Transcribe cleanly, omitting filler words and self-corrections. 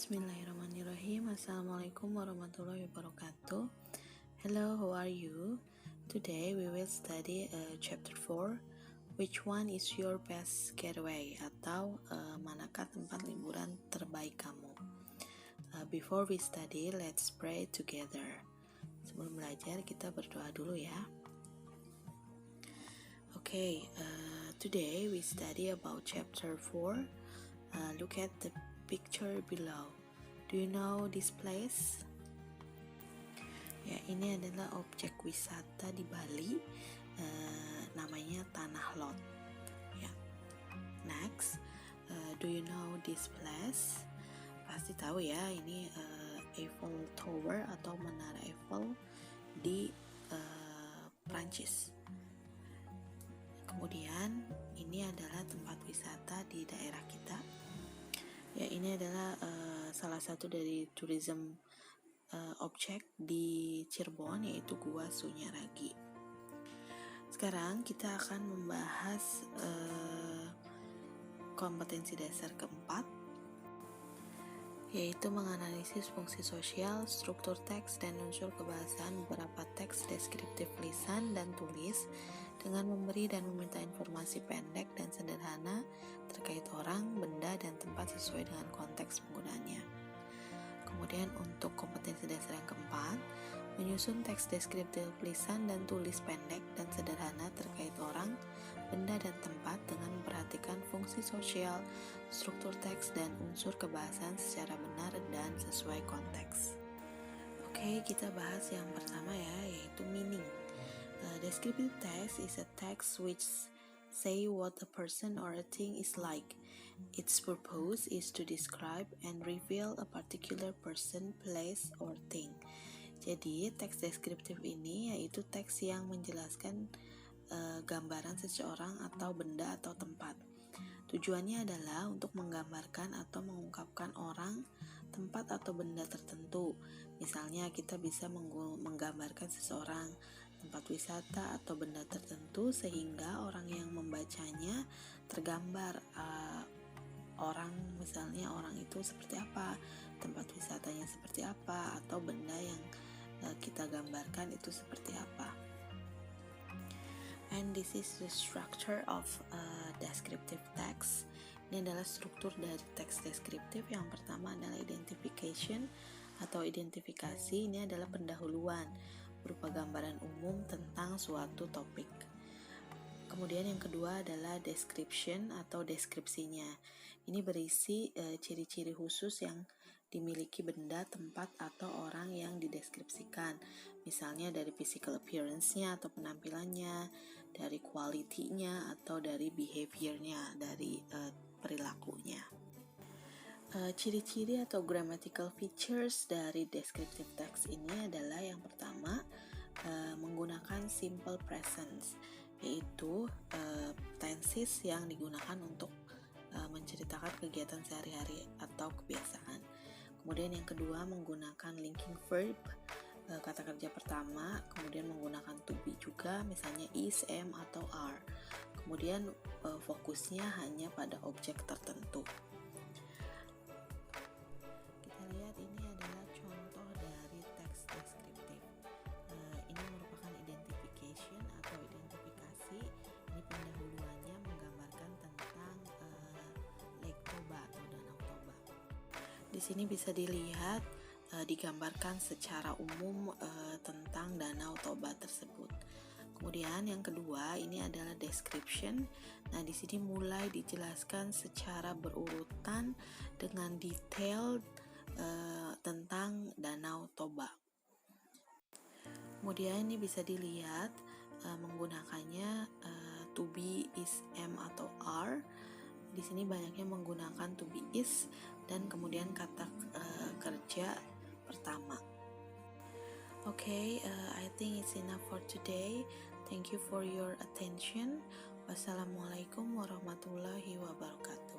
Bismillahirrahmanirrahim. Assalamualaikum warahmatullahi wabarakatuh. Hello, how are you? Today we will study chapter 4. Which one is your best getaway? Atau manakah tempat liburan terbaik kamu? Before we study, let's pray together. Sebelum belajar, kita berdoa dulu ya. Okay, today we study about chapter 4. Look at the picture below. Do you know this place? Ya, ini adalah objek wisata di Bali, namanya Tanah Lot. Ya. Next, do you know this place? Pasti tahu ya, ini Eiffel Tower atau Menara Eiffel di Prancis. Kemudian ini adalah tempat wisata di daerah kita. Ya, ini adalah salah satu dari tourism object di Cirebon, yaitu Gua Sunyaragi. Sekarang kita akan membahas kompetensi dasar keempat, yaitu menganalisis fungsi sosial, struktur teks, dan unsur kebahasaan beberapa teks deskriptif lisan dan tulis dengan memberi dan meminta informasi pendek dan sederhana terkait orang, benda, dan tempat sesuai dengan konteks penggunaannya. Kemudian untuk kompetensi dasar yang keempat, menyusun teks deskriptif lisan dan tulis pendek dan sederhana terkait orang, benda, dan tempat dengan memperhatikan fungsi sosial, struktur teks, dan unsur kebahasaan secara benar dan sesuai konteks. Oke, kita bahas yang pertama ya, yaitu meaning. Descriptive text is a text which say what a person or a thing is like. Its purpose is to describe and reveal a particular person, place, or thing. Jadi, teks deskriptif ini yaitu teks yang menjelaskan gambaran seseorang atau benda atau tempat. Tujuannya adalah untuk menggambarkan atau mengungkapkan orang, tempat, atau benda tertentu. Misalnya, kita bisa menggambarkan seseorang, tempat wisata, atau benda tertentu sehingga orang yang membacanya tergambar orang, misalnya orang itu seperti apa, tempat wisatanya seperti apa, atau benda yang kita gambarkan itu seperti apa. And this is the structure of descriptive text. Ini adalah struktur dari teks deskriptif. Yang pertama adalah identification atau identifikasi. Ini adalah pendahuluan berupa gambaran umum tentang suatu topik. Kemudian yang kedua adalah description atau deskripsinya. Ini berisi ciri-ciri khusus yang dimiliki benda, tempat, atau orang yang dideskripsikan. Misalnya dari physical appearance-nya atau penampilannya, dari quality-nya atau dari behavior-nya, dari perilakunya. Ciri-ciri atau grammatical features dari descriptive text ini adalah yang pertama, menggunakan simple present, yaitu tenses yang digunakan untuk menceritakan kegiatan sehari-hari atau kebiasaan. Kemudian yang kedua, menggunakan linking verb, kata kerja pertama, kemudian menggunakan to be juga, misalnya is, am, atau are. Kemudian fokusnya hanya pada objek tertentu. Kita lihat ini adalah contoh dari teks deskriptif. Ini merupakan identification atau identifikasi. Ini pendahuluannya menggambarkan tentang Lake Toba atau Danau Toba. Di sini bisa dilihat digambarkan secara umum tentang Danau Toba tersebut. Kemudian yang kedua ini adalah description. Nah, di sini mulai dijelaskan secara berurutan dengan detail tentang Danau Toba. Kemudian ini bisa dilihat menggunakannya to be, is, am, atau are. Di sini banyaknya menggunakan to be is dan kemudian kata kerja pertama. Okay, I think it's enough for today. Thank you for your attention. Wassalamualaikum warahmatullahi wabarakatuh.